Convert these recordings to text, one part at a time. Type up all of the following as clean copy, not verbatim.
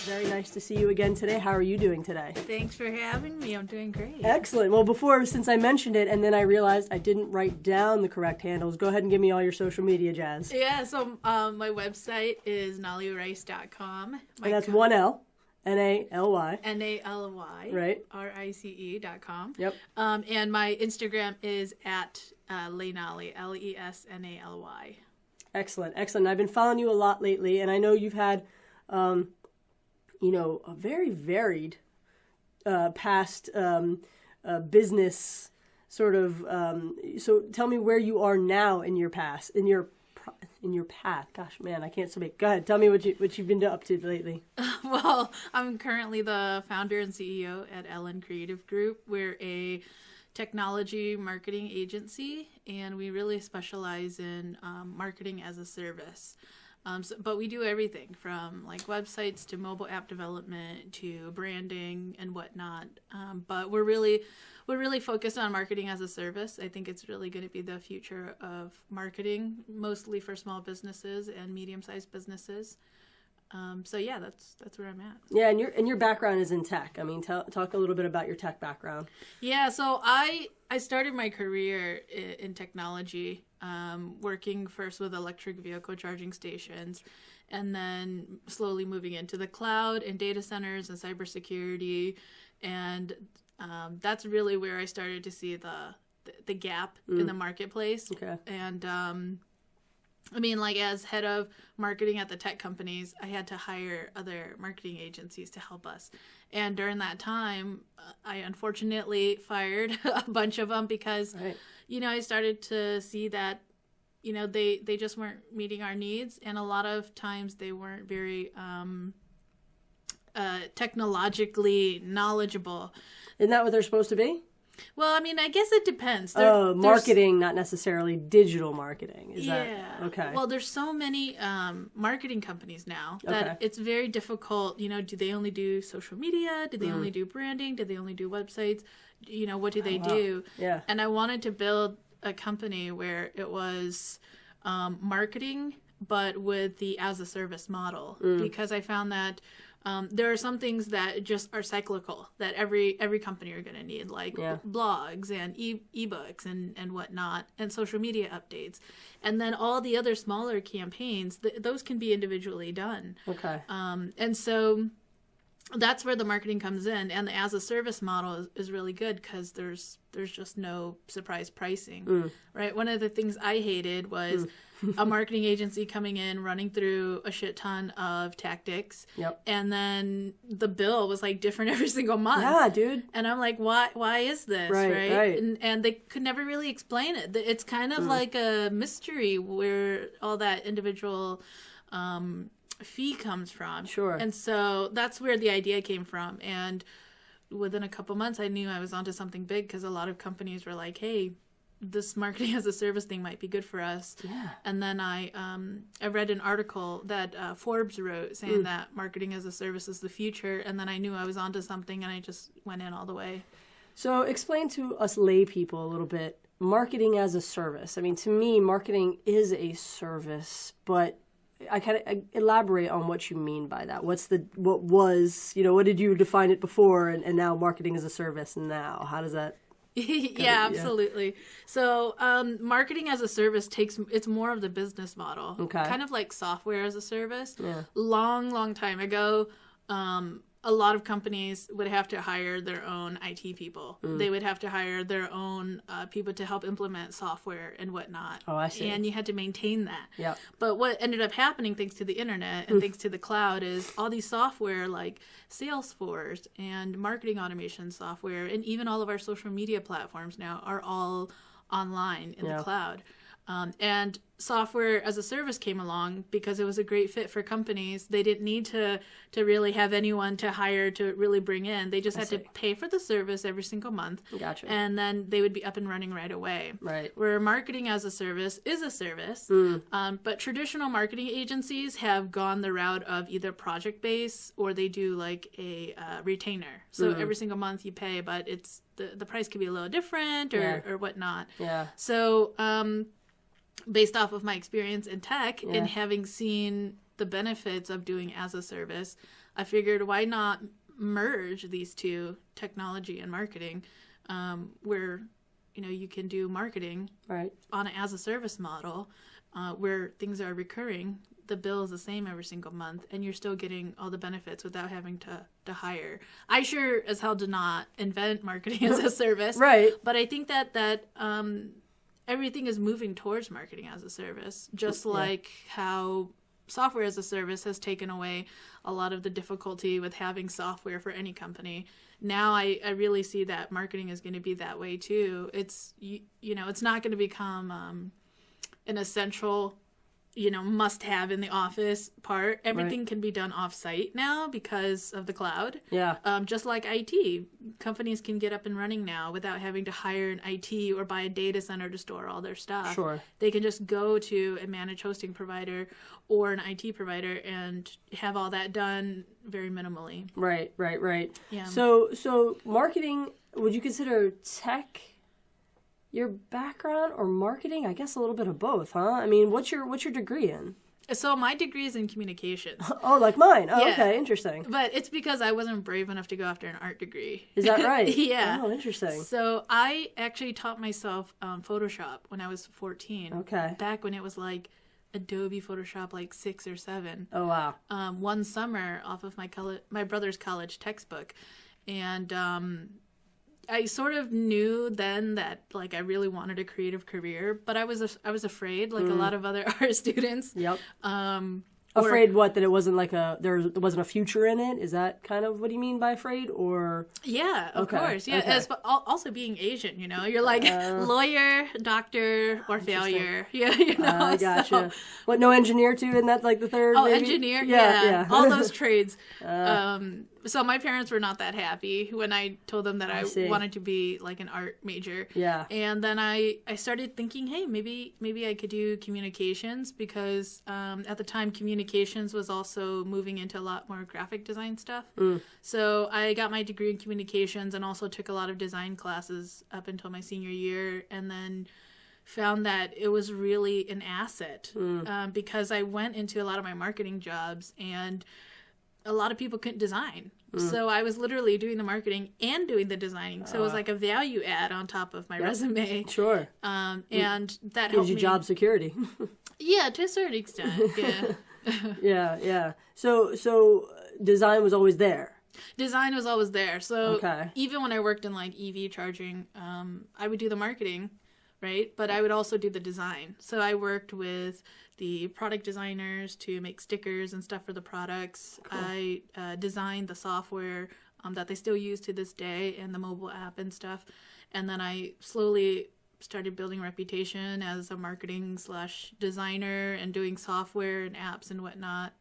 Very nice to see you again today. How are you doing today? Thanks for having me. I'm doing great. Excellent. Well, since I mentioned it and then I realized I didn't write down the correct handles, go ahead and give me all your social media, Jazz. Yeah, so my website is nalyrice.com. And that's one L. Naly. Naly. Right. rice.com. Yep. And my Instagram is at Naly, Lesnaly. Excellent. I've been following you a lot lately, and I know you've had, a very varied past business sort of. So tell me where you are now in your past, in your path. Gosh, man, I can't speak. Go ahead. Tell me what you've been up to lately. Well, I'm currently the founder and CEO at Ellen Creative Group. We're a technology marketing agency, and we really specialize in marketing as a service. But we do everything from like websites to mobile app development to branding and whatnot. But we're really focused on marketing as a service. I think it's really going to be the future of marketing, mostly for small businesses and medium-sized businesses. So yeah, that's where I'm at. Yeah, and your background is in tech. I mean, talk a little bit about your tech background. Yeah, so I started my career in technology, working first with electric vehicle charging stations, and then slowly moving into the cloud and data centers and cybersecurity, and that's really where I started to see the gap in the marketplace. Okay. And I mean, like, as head of marketing at the tech companies, I had to hire other marketing agencies to help us. And during that time, I unfortunately fired a bunch of them because, Right. I started to see that, they just weren't meeting our needs. And a lot of times they weren't very technologically knowledgeable. Isn't that what they're supposed to be? Well, I mean, I guess it depends. Marketing, not necessarily digital marketing. Is yeah. that okay? Well, there's so many marketing companies now that it's very difficult. Do they only do social media? Do they only do branding? Do they only do websites? What do they do? Yeah. And I wanted to build a company where it was marketing, but with the as a service model, because I found that there are some things that just are cyclical that every company are going to need, like blogs and ebooks and whatnot, and social media updates. And then all the other smaller campaigns, those can be individually done. Okay. And so that's where the marketing comes in. And the as a service model is really good because there's just no surprise pricing, right? One of the things I hated was a marketing agency coming in, running through a shit ton of tactics. Yep. And then the bill was like different every single month. Yeah, dude. And I'm like, why is this? Right. And they could never really explain it. It's kind of like a mystery where all that individual fee comes from. Sure. And so that's where the idea came from. And within a couple months, I knew I was onto something big because a lot of companies were like, hey, this marketing as a service thing might be good for us. Yeah. And then I read an article that Forbes wrote saying that marketing as a service is the future. And then I knew I was onto something, and I just went in all the way. So explain to us lay people a little bit, marketing as a service. I mean, to me, marketing is a service, but I kind of elaborate on what you mean by that. What did you define it before, and now marketing as a service, and now how does that? Yeah, absolutely. So marketing as a service it's more of the business model. Okay. Kind of like software as a service. Yeah. Long time ago, a lot of companies would have to hire their own IT people. They would have to hire their own people to help implement software and whatnot. Oh, I see. And you had to maintain that. Yeah. But what ended up happening, thanks to the internet and thanks to the cloud, is all these software like Salesforce and marketing automation software, and even all of our social media platforms now are all online in the cloud. And software as a service came along because it was a great fit for companies. They didn't need to really have anyone to hire to really bring in. They just had to pay for the service every single month. Gotcha. And then they would be up and running right away. Right. Where marketing as a service is a service. But traditional marketing agencies have gone the route of either project-based or they do like a retainer. So every single month you pay, but it's the price could be a little different or whatnot. Yeah. So based off of my experience in tech and having seen the benefits of doing as a service, I figured why not merge these two, technology and marketing, where, you know, you can do marketing right. on an as a service model, where things are recurring. The bill is the same every single month, and you're still getting all the benefits without having to hire. I sure as hell did not invent marketing as a service. Right. But I think that everything is moving towards marketing as a service, just like how software as a service has taken away a lot of the difficulty with having software for any company. Now I really see that marketing is going to be that way too. It's, you know, it's not going to become an essential, you know, must have in the office part. Everything can be done off site now because of the cloud. Yeah. Just like IT, companies can get up and running now without having to hire an IT or buy a data center to store all their stuff. Sure. They can just go to a managed hosting provider or an IT provider and have all that done very minimally. Right. Yeah. So marketing, would you consider tech your background or marketing? I guess a little bit of both, huh? I mean, what's your degree in? So my degree is in communications. Oh, like mine. Oh, Yeah. okay, interesting. But it's because I wasn't brave enough to go after an art degree. Is that right? Yeah. Oh, interesting. So I actually taught myself Photoshop when I was 14. Okay. Back when it was like Adobe Photoshop, like 6 or 7. Oh, wow. One summer off of my brother's college textbook. And I sort of knew then that like I really wanted a creative career, but I was afraid, like a lot of other art students. Yep. Afraid what? That it wasn't like there wasn't a future in it? Is that kind of what you mean by afraid? Or yeah, of Okay, course, yeah. okay. Also being Asian, you know, you're like lawyer, doctor, or failure. Yeah, you know. I gotcha. So, What? No engineer too? Isn't that like the third? oh, maybe? engineer, Yeah. yeah. All those trades. So my parents were not that happy when I told them that I see. wanted to be like an art major. Yeah. And then I started thinking, hey, maybe I could do communications, because at the time communications was also moving into a lot more graphic design stuff. So I got my degree in communications and also took a lot of design classes up until my senior year, and then found that it was really an asset because I went into a lot of my marketing jobs and a lot of people couldn't design. So I was literally doing the marketing and doing the designing. So it was like a value add on top of my resume. Sure. And that Gives helped you me. job security. Yeah, to a certain extent. Yeah. Yeah. So design was always there. Design was always there. So Okay. even when I worked in like EV charging, I would do the marketing, right? But I would also do the design. So I worked with the product designers to make stickers and stuff for the products. Cool. I designed the software that they still use to this day, and the mobile app and stuff. And then I slowly started building a reputation as a marketing / designer and doing software and apps and whatnot.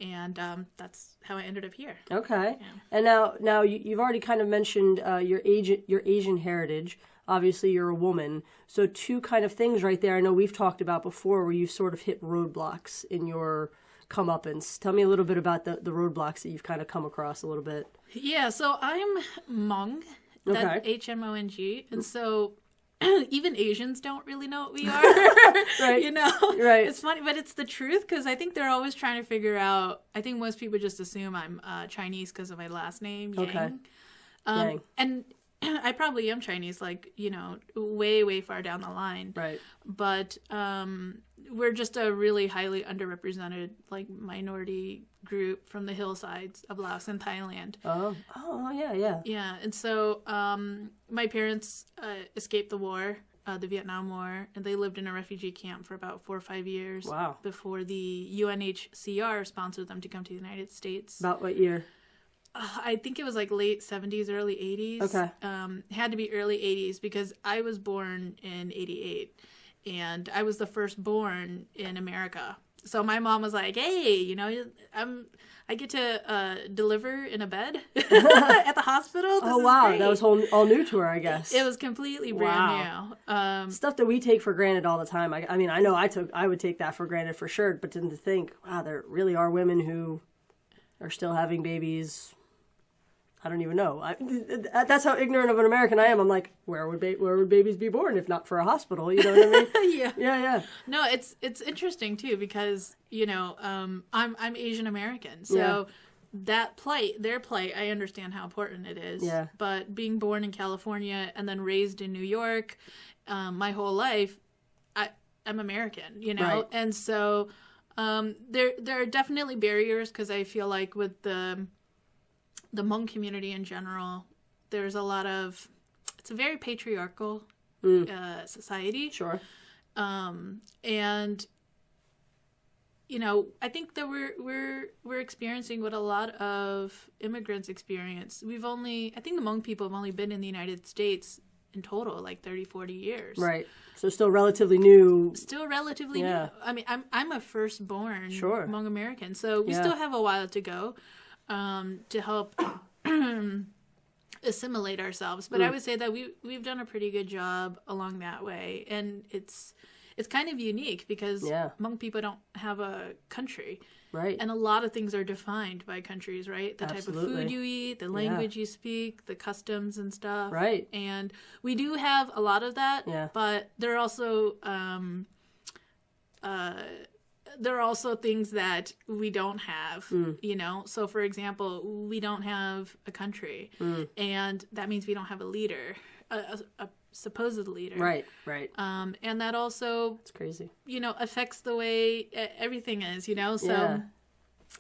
And that's how I ended up here. Okay. Yeah. And now you've already kind of mentioned your Asian heritage. Obviously, you're a woman. So two kind of things right there I know we've talked about before where you've sort of hit roadblocks in your comeuppance. Tell me a little bit about the roadblocks that you've kind of come across a little bit. Yeah, so I'm Hmong. That's HMONG. And so even Asians don't really know what we are. Right. You know? Right. It's funny, but it's the truth, because I think they're always trying to figure out. I think most people just assume I'm Chinese because of my last name, Yang. Okay. Yang. And I probably am Chinese, like, you know, way, way far down the line. Right. But we're just a really highly underrepresented, like, minority group from the hillsides of Laos and Thailand. Oh, yeah. Yeah, and so my parents escaped the war, the Vietnam War, and they lived in a refugee camp for about 4 or 5 years. Wow. Before the UNHCR sponsored them to come to the United States. About what year? I think it was like late 70s, early 80s. Okay. It had to be early 80s because I was born in 88, and I was the firstborn in America. So my mom was like, hey, you know, I get to deliver in a bed at the hospital. This is wow. great. That was all new to her, I guess. It was completely brand new. Stuff that we take for granted all the time. I mean, I know I would take that for granted for sure, but then to think, wow, there really are women who are still having babies I don't even know. That's how ignorant of an American I am. I'm like, where would babies be born if not for a hospital? You know what I mean? Yeah. Yeah. No, it's interesting too because I'm Asian American, so that their plight, I understand how important it is. Yeah. But being born in California and then raised in New York, my whole life, I'm American, Right. and so there are definitely barriers because I feel like with the Hmong community in general, there's a lot of, it's a very patriarchal society. Sure. And I think that we're experiencing what a lot of immigrants experience. I think the Hmong people have only been in the United States in total like 30-40 years. Right. So still relatively new. New. I mean, I'm a firstborn Sure. Hmong American, so we still have a while to go to help assimilate ourselves. But I would say that we've done a pretty good job along that way, and it's kind of unique because Hmong people don't have a country. Right. And a lot of things are defined by countries, right? The Absolutely. type of food you eat, the language you speak, the customs and stuff. Right. And we do have a lot of that, but there are also things that we don't have, So, for example, we don't have a country, and that means we don't have a leader, a supposed leader. Right. And that also, it's crazy, affects the way everything is, So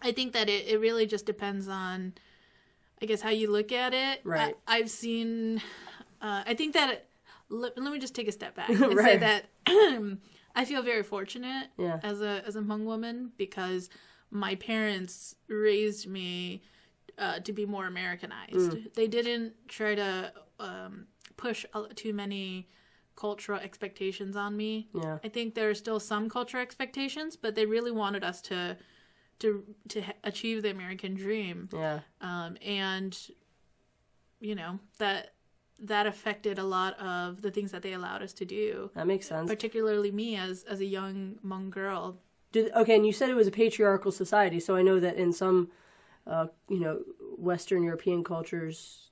I think that it really just depends on, I guess, how you look at it. Right. I've seen, I think that, let me just take a step back and Right. say that I feel very fortunate as a Hmong woman because my parents raised me to be more Americanized. They didn't try to push too many cultural expectations on me. Yeah. I think there are still some cultural expectations, but they really wanted us to achieve the American dream. Yeah. And that affected a lot of the things that they allowed us to do. That makes sense. Particularly me as a young Hmong girl. And you said it was a patriarchal society, so I know that in some Western European cultures,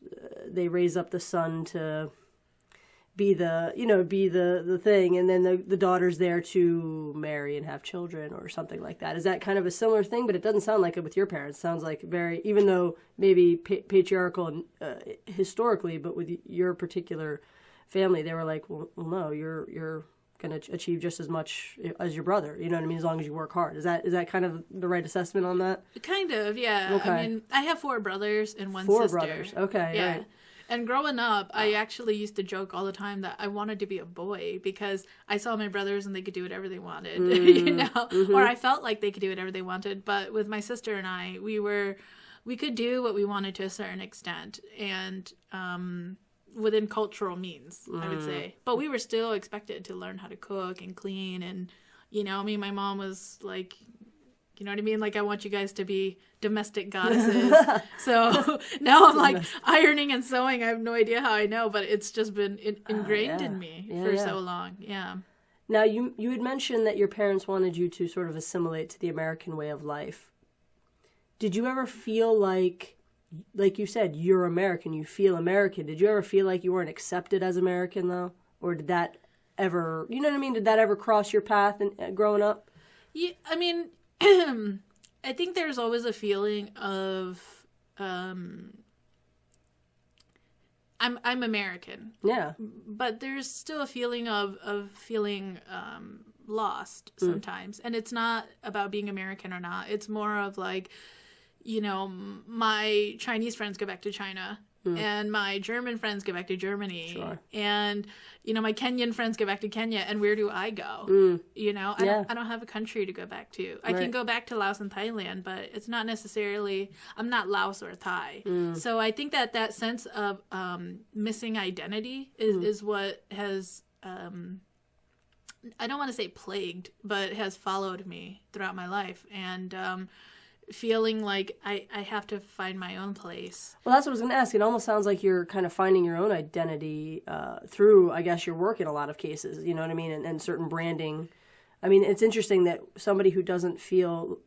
they raise up the son to be the thing, and then the daughter's there to marry and have children or something like that. Is that kind of a similar thing? But it doesn't sound like it with your parents. It sounds like very, even though maybe patriarchal historically, but with your particular family, they were like, well no, you're going to achieve just as much as your brother. You know what I mean? As long as you work hard. Is that kind of the right assessment on that? Kind of, yeah. Okay. I mean, I have 4 brothers and 1 4 sister. brothers. Okay. Yeah. Right. And growing up, I actually used to joke all the time that I wanted to be a boy because I saw my brothers and they could do whatever they wanted, Mm-hmm. or I felt like they could do whatever they wanted. But with my sister and I, we could do what we wanted to a certain extent, and within cultural means, I would say. But we were still expected to learn how to cook and clean, and my mom was like, you know what I mean? Like, I want you guys to be domestic goddesses. So now I'm like ironing and sewing. I have no idea how I know, but it's just been ingrained in me for so long. Yeah. Now, you had mentioned that your parents wanted you to sort of assimilate to the American way of life. Did you ever feel like you said, you're American, you feel American. Did you ever feel like you weren't accepted as American, though? Or did that ever, you know what I mean? Did that ever cross your path growing up? Yeah, I mean, I think there's always a feeling of I'm American. Yeah. But there's still a feeling of feeling lost sometimes. And it's not about being American or not. It's more of like, my Chinese friends go back to China. And my German friends go back to Germany. Sure. And, my Kenyan friends go back to Kenya. And where do I go? I don't have a country to go back to. I can go back to Laos and Thailand, but it's not necessarily, I'm not Laos or Thai. So I think that sense of missing identity is what has, I don't want to say plagued, but has followed me throughout my life. And feeling like I have to find my own place. Well, that's what I was going to ask. It almost sounds like you're kind of finding your own identity through, I guess, your work in a lot of cases, you know what I mean, and certain branding. I mean, it's interesting that somebody who doesn't feel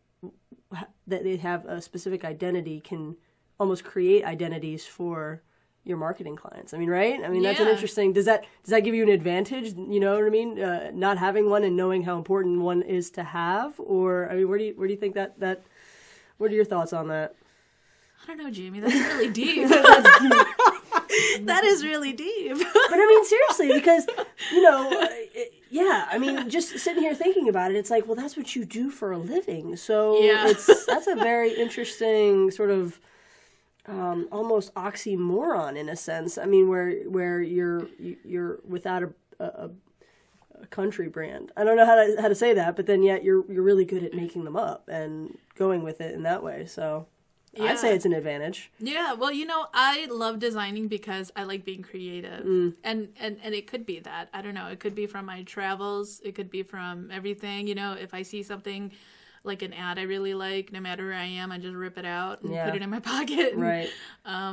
that they have a specific identity can almost create identities for your marketing clients. I mean, right? I mean, that's an Yeah. interesting, does that give you an advantage? You know what I mean? Not having one and knowing how important one is to have, or, I mean, where do you think that, what are your thoughts on that? I don't know, Jamie. That's really deep. That is really deep. But I mean, seriously, because, you know, yeah, I mean, just sitting here thinking about it, it's like, well, that's what you do for a living. So Yeah. that's a very interesting sort of almost oxymoron in a sense. I mean, where you're without a country brand. I don't know how to say that, but then yet you're really good at making them up and going with it in that way. So Yeah. I'd say it's an advantage. Yeah, well, you know, I love designing because I like being creative. And it could be that. I don't know. It could be from my travels. It could be from everything. You know, if I see something like an ad I really like, no matter where I am, I just rip it out and Yeah. put it in my pocket. And, Right.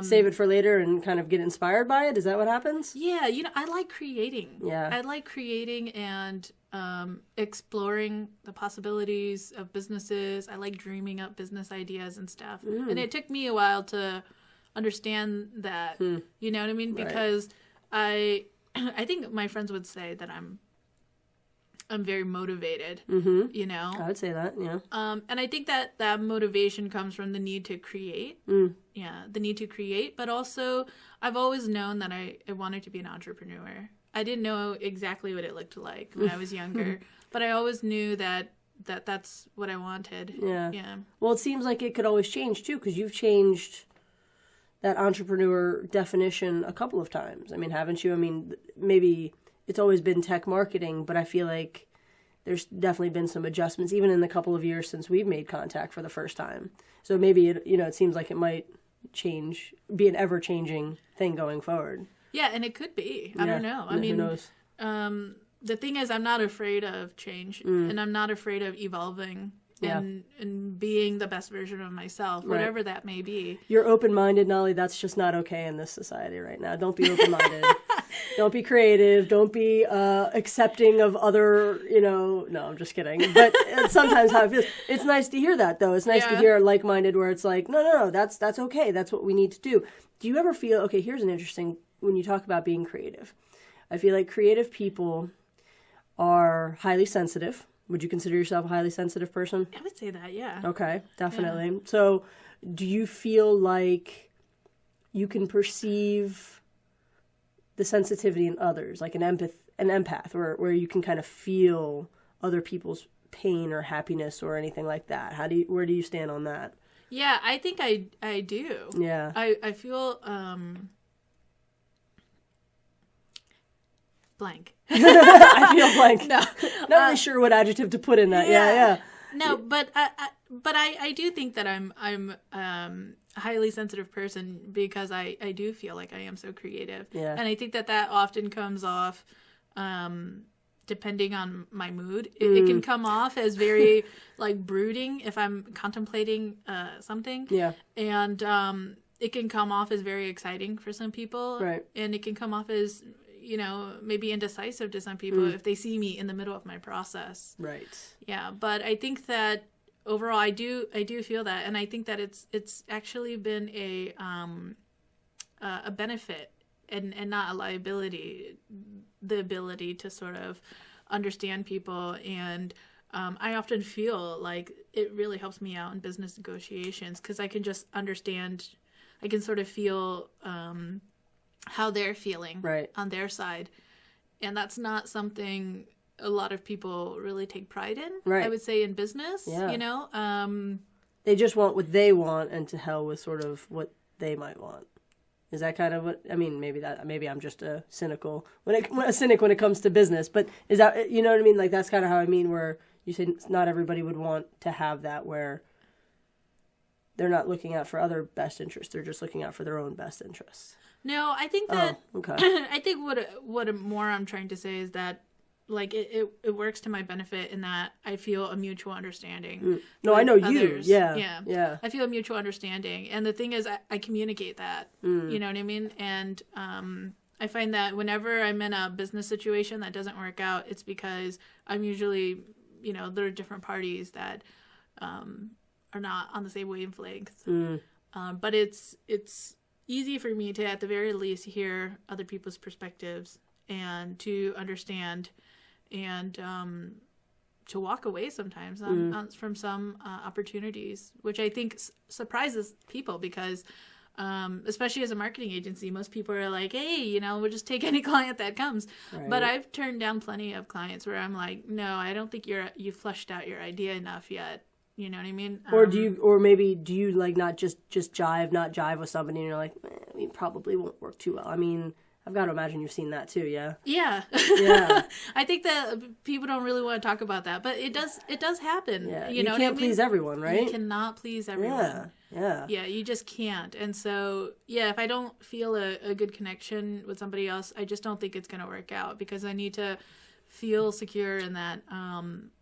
Save it for later and kind of get inspired by it. Is that what happens? yeah, you know, I like creating. Yeah. I like creating and exploring the possibilities of businesses. I like dreaming up business ideas and stuff. And it took me a while to understand that. You know what I mean? Right. Because I think my friends would say that I'm very motivated. You know? I would say that, yeah. And I think that motivation comes from the need to create. Yeah, the need to create. But also, I've always known that I wanted to be an entrepreneur. I didn't know exactly what it looked like when I was younger, but I always knew that's what I wanted. Yeah. Yeah. Well, it seems like it could always change, too, because you've changed that entrepreneur definition a couple of times. I mean, haven't you? I mean, maybe it's always been tech marketing, but I feel like there's definitely been some adjustments, even in the couple of years since we've made contact for the first time. So maybe, it seems like it might change, be an ever-changing thing going forward. Yeah, and it could be. I don't know. I Who mean, knows? the thing is, I'm not afraid of change, and I'm not afraid of evolving Yeah. and being the best version of myself, whatever that may be. You're open-minded, Naly. That's just not okay in this society right now. Don't be open-minded. Don't be creative. Don't be accepting of other, no, I'm just kidding. But sometimes how it feels. It's nice to hear that, though. It's nice to hear like-minded where it's like, no, that's okay. That's what we need to do. Do you ever feel, okay, here's an interesting, when you talk about being creative, I feel like creative people are highly sensitive. Would you consider yourself a highly sensitive person? I would say that, yeah. Okay, definitely. Yeah. So do you feel like you can perceive the sensitivity in others, like an empath, where you can kind of feel other people's pain or happiness or anything like that? Where do you stand on that? Yeah, I think I do. Yeah. I feel blank. I feel blank. No. Not really sure what adjective to put in that. Yeah. No, but I do think that I'm a highly sensitive person because I do feel like I am so creative. Yeah. And I think that often comes off depending on my mood. It can come off as very like brooding if I'm contemplating something. Yeah. And it can come off as very exciting for some people. Right. And it can come off as maybe indecisive to some people if they see me in the middle of my process. Right. Yeah, but I think that overall I do feel that, and I think that it's actually been a benefit and not a liability, the ability to sort of understand people. And I often feel like it really helps me out in business negotiations because I can just understand, I can sort of feel how they're feeling on their side. And that's not something a lot of people really take pride in, I would say, in business. Yeah. They just want what they want and to hell with sort of what they might want. Is that kind of what, I mean, maybe I'm just a cynic when it comes to business, but is that, you know what I mean? Like, that's kind of how I mean, where you say not everybody would want to have that, where they're not looking out for other best interests. They're just looking out for their own best interests. No, I think that, okay. I think what more I'm trying to say is that, like, it works to my benefit in that I feel a mutual understanding. No, I know others. you. Yeah. I feel a mutual understanding. And the thing is, I communicate that. You know what I mean? And I find that whenever I'm in a business situation that doesn't work out, it's because I'm usually, there are different parties that are not on the same wavelength. But it's easy for me to, at the very least, hear other people's perspectives and to understand and to walk away sometimes from some opportunities, which I think surprises people because especially as a marketing agency, most people are like, hey, we'll just take any client that comes. Right. But I've turned down plenty of clients where I'm like, no, I don't think you fleshed out your idea enough yet. You know what I mean? Or maybe do you like not just jive with somebody and you're like, it probably won't work too well. I mean, I've got to imagine you've seen that too, yeah? Yeah. Yeah. I think that people don't really want to talk about that, but it does happen. Yeah. You know can't please everyone, right? You cannot please everyone. Yeah. Yeah, you just can't. And so, if I don't feel a good connection with somebody else, I just don't think it's going to work out because I need to feel secure in that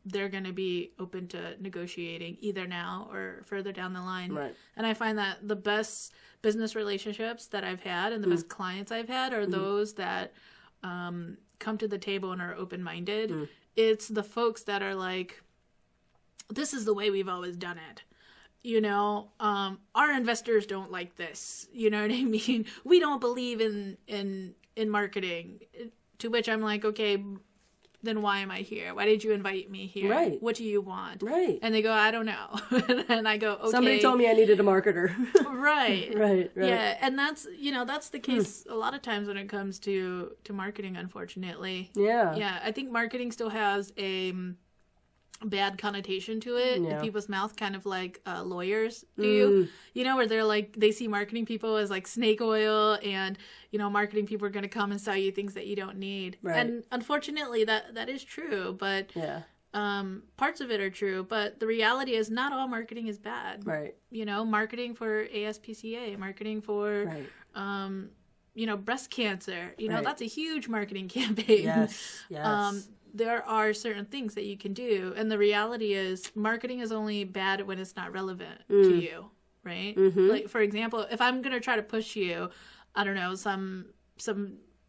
they're going to be open to negotiating either now or further down the line. Right. And I find that the best business relationships that I've had and the best clients I've had are those that come to the table and are open-minded. It's the folks that are like, this is the way we've always done it. Our investors don't like this. You know what I mean? We don't believe in marketing. To which I'm like, okay, then why am I here? Why did you invite me here? Right. What do you want? Right. And they go, I don't know. And I go, okay. Somebody told me I needed a marketer. Right. Right. Yeah. And that's the case a lot of times when it comes to marketing, unfortunately. Yeah. Yeah. I think marketing still has a bad connotation to it in people's mouth, kind of like lawyers do, where they're like, they see marketing people as like snake oil and, marketing people are going to come and sell you things that you don't need. Right. And unfortunately that is true, but parts of it are true. But the reality is not all marketing is bad. Right. Marketing for ASPCA, marketing for, breast cancer, that's a huge marketing campaign. Yes. There are certain things that you can do. And the reality is marketing is only bad when it's not relevant to you, right? Mm-hmm. Like, for example, if I'm going to try to push you, I don't know, some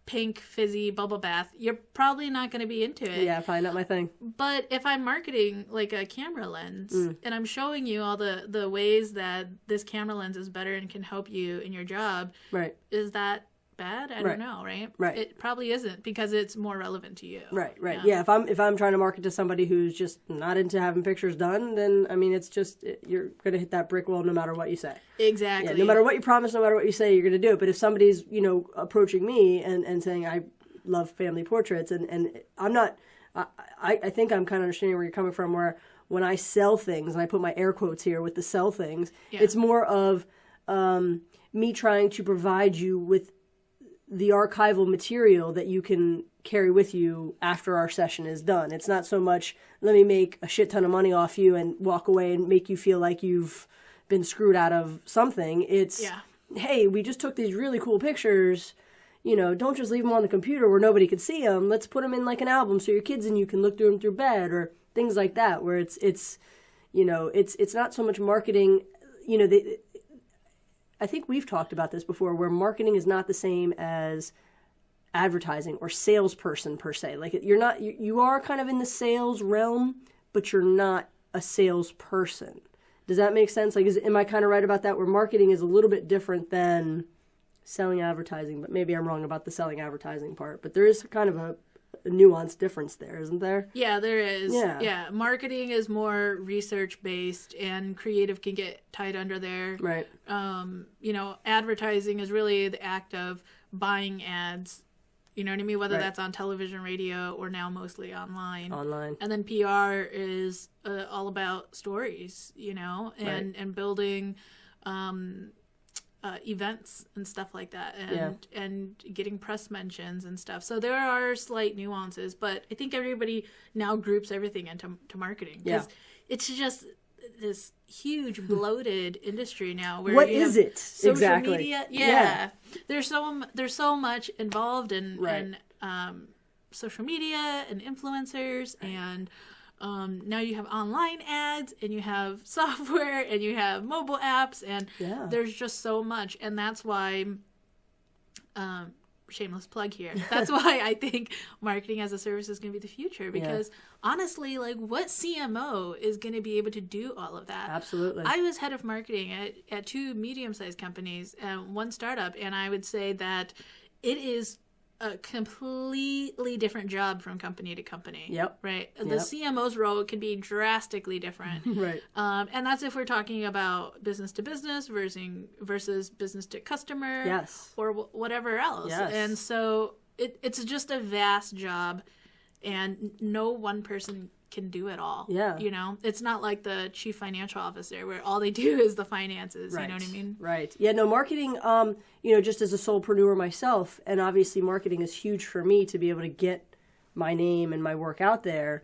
pink fizzy bubble bath, you're probably not going to be into it. Yeah, probably not my thing. But if I'm marketing like a camera lens and I'm showing you all the ways that this camera lens is better and can help you in your job, right? Is that bad? I don't know, right? Right. It probably isn't because it's more relevant to you. Right. Yeah. If I'm trying to market to somebody who's just not into having pictures done, then I mean, it's just you're going to hit that brick wall no matter what you say. Exactly. Yeah, no matter what you promise, no matter what you say, you're going to do it. But if somebody's approaching me and saying I love family portraits and I'm not, I think I'm kind of understanding where you're coming from. Where when I sell things, and I put my air quotes here with the sell things, it's more of me trying to provide you with the archival material that you can carry with you after our session is done. It's not so much, let me make a shit ton of money off you and walk away and make you feel like you've been screwed out of something. It's, hey, we just took these really cool pictures. Don't just leave them on the computer where nobody can see them. Let's put them in like an album so your kids and you can look through them through bed or things like that, where it's not so much marketing, I think we've talked about this before, where marketing is not the same as advertising or salesperson per se. Like you are kind of in the sales realm, but you're not a salesperson. Does that make sense? Like, am I kind of right about that? Where marketing is a little bit different than selling advertising, but maybe I'm wrong about the selling advertising part. But there is kind of a nuanced difference there, isn't there? Yeah, there is. Yeah. Marketing is more research based and creative can get tied under there. Right. Advertising is really the act of buying ads. You know what I mean? Whether that's on television, radio, or now mostly online. And then PR is all about stories, and building events and stuff like that, and getting press mentions and stuff. So there are slight nuances, but I think everybody now groups everything into marketing because it's just this huge bloated industry now. Where what is it social exactly? Media, yeah. There's so much involved in social media and influencers and. Now you have online ads and you have software and you have mobile apps and there's just so much. And that's why shameless plug here. That's why I think marketing as a service is going to be the future, because honestly, like, what CMO is going to be able to do all of that? Absolutely. I was head of marketing at 2 medium-sized companies and 1 startup, and I would say that it is a completely different job from company to company. Yep. Right. The CMO's role can be drastically different. Right. And that's if we're talking about business to business versus business to customer. Yes. Or whatever else. Yes. And so it's just a vast job, and no one person can do it all. Yeah. You know, it's not like the chief financial officer where all they do is the finances. Right. You know what I mean? Right. Yeah, no, marketing, just as a solopreneur myself, and obviously marketing is huge for me to be able to get my name and my work out there,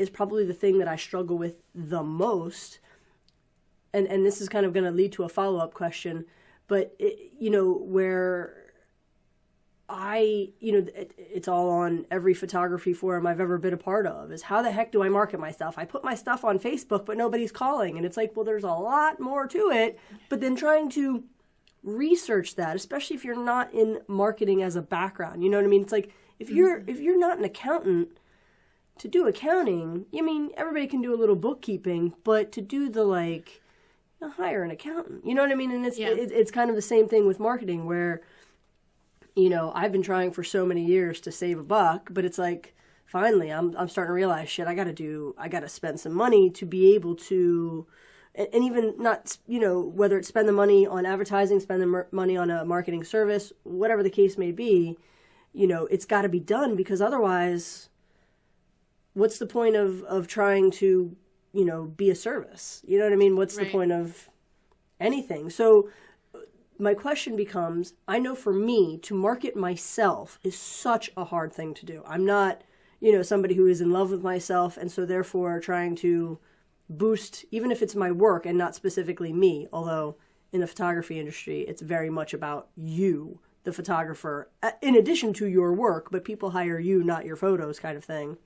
is probably the thing that I struggle with the most. And this is kind of going to lead to a follow-up question, but, where it's all on every photography forum I've ever been a part of, is how the heck do I market myself? I put my stuff on Facebook, but nobody's calling. And it's like, well, there's a lot more to it. But then trying to research that, especially if you're not in marketing as a background, you know what I mean? It's like, if you're not an accountant, to do accounting, everybody can do a little bookkeeping, but to do the hire an accountant, you know what I mean? And it's kind of the same thing with marketing, where I've been trying for so many years to save a buck, but it's like, finally, I'm starting to realize, shit, I got to spend some money to be able to, and even not, whether it's spend the money on advertising, spend the money on a marketing service, whatever the case may be, it's got to be done, because otherwise, what's the point of trying to, be a service? You know what I mean? What's the point of anything? So my question becomes, I know for me, to market myself is such a hard thing to do. I'm not, somebody who is in love with myself, and so therefore trying to boost, even if it's my work and not specifically me, although in the photography industry, it's very much about you, the photographer, in addition to your work, but people hire you, not your photos, kind of thing.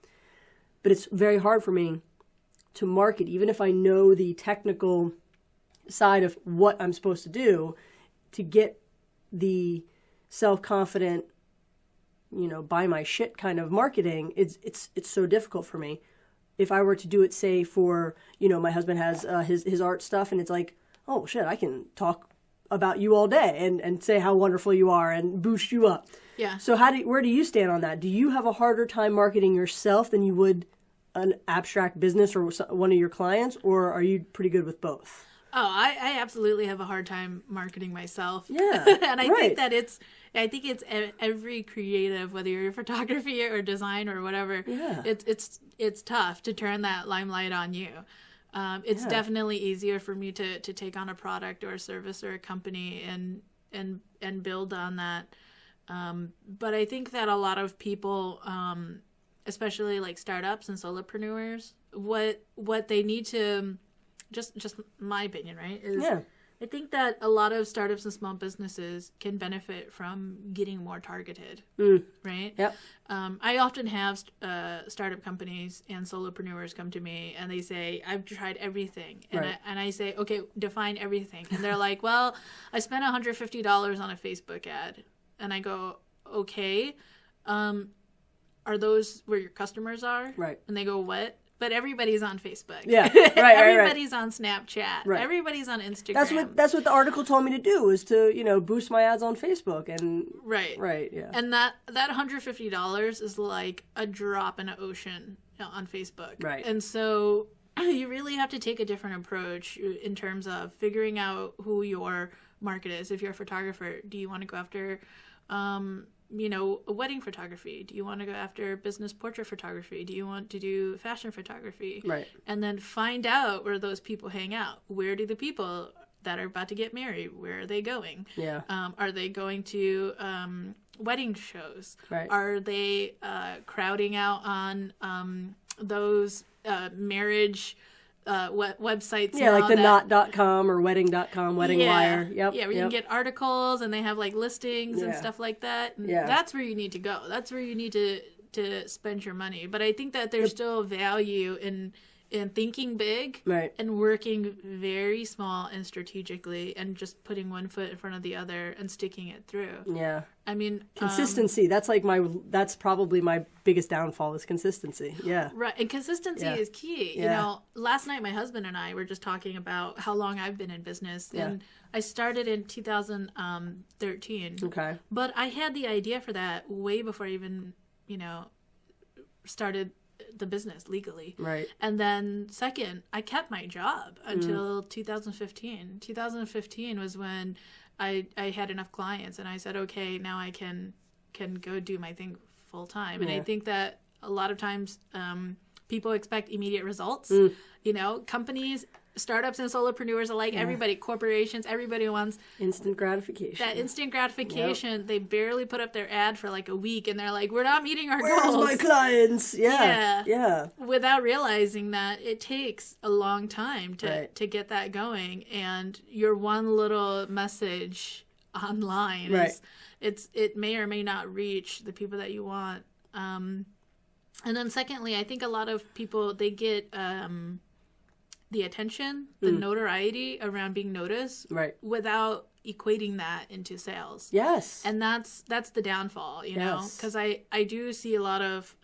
But it's very hard for me to market, even if I know the technical side of what I'm supposed to do, to get the self-confident, buy my shit kind of marketing. It's so difficult for me. If I were to do it, say, for, my husband has his art stuff, and it's like, oh shit, I can talk about you all day and say how wonderful you are and boost you up. Yeah. So where do you stand on that? Do you have a harder time marketing yourself than you would an abstract business or one of your clients, or are you pretty good with both? Oh, I absolutely have a hard time marketing myself. Yeah. And I think that it's every creative, whether you're photography or design or whatever, it's tough to turn that limelight on you. It's definitely easier for me to take on a product or a service or a company and build on that. But I think that a lot of people, especially like startups and solopreneurs, what they need to, just my opinion, right, is I think that a lot of startups and small businesses can benefit from getting more targeted, right? Yep. I often have startup companies and solopreneurs come to me and they say, I've tried everything. And I say, okay, define everything. And they're like, well, I spent $150 on a Facebook ad. And I go, okay, are those where your customers are? Right. And they go, what? But everybody's on Facebook. Yeah, right. Everybody's on Snapchat. Right. Everybody's on Instagram. That's what the article told me to do, is to boost my ads on Facebook and right, yeah. And that $150 is like a drop in an ocean on Facebook. Right. And so you really have to take a different approach in terms of figuring out who your market is. If you're a photographer, do you want to go after a wedding photography? Do you want to go after business portrait photography? Do you want to do fashion photography? Right. And then find out where those people hang out. Where do the people that are about to get married, where are they going? Yeah. Are they going to wedding shows? Right. Are they crowding out on those marriage websites? Yeah, like the knot.com or wedding.com, Wedding Wire. Yep. Yeah, where you can get articles and they have like listings and stuff like that. And that's where you need to go. That's where you need to spend your money. But I think that there's still value and thinking big Right. and working very small and strategically and just putting one foot in front of the other and sticking it through. Yeah. I mean, Consistency. That's probably my biggest downfall is consistency. Yeah. right. And consistency Yeah. is key. Yeah. You know, last night my husband and I were just talking about how long I've been in business. Yeah. And I started in 2013. Okay. But I had the idea for that way before I even, you know, started the business legally. Right. And then second, I kept my job until 2015. 2015 was when I had enough clients and I said, okay, now I can go do my thing full time. And I think that a lot of times people expect immediate results. You know, companies, startups and solopreneurs alike, everybody, corporations, everybody wants instant gratification. that instant gratification. Yep. They barely put up their ad for like a week and they're like, we're not meeting our Where's goals. my clients? Yeah. Without realizing that it takes a long time to get that going, and your one little message online it may or may not reach the people that you want. And then secondly, I think a lot of people, they get the attention, the notoriety around being noticed, without equating that into sales. Yes. And that's the downfall, you know, because I do see a lot of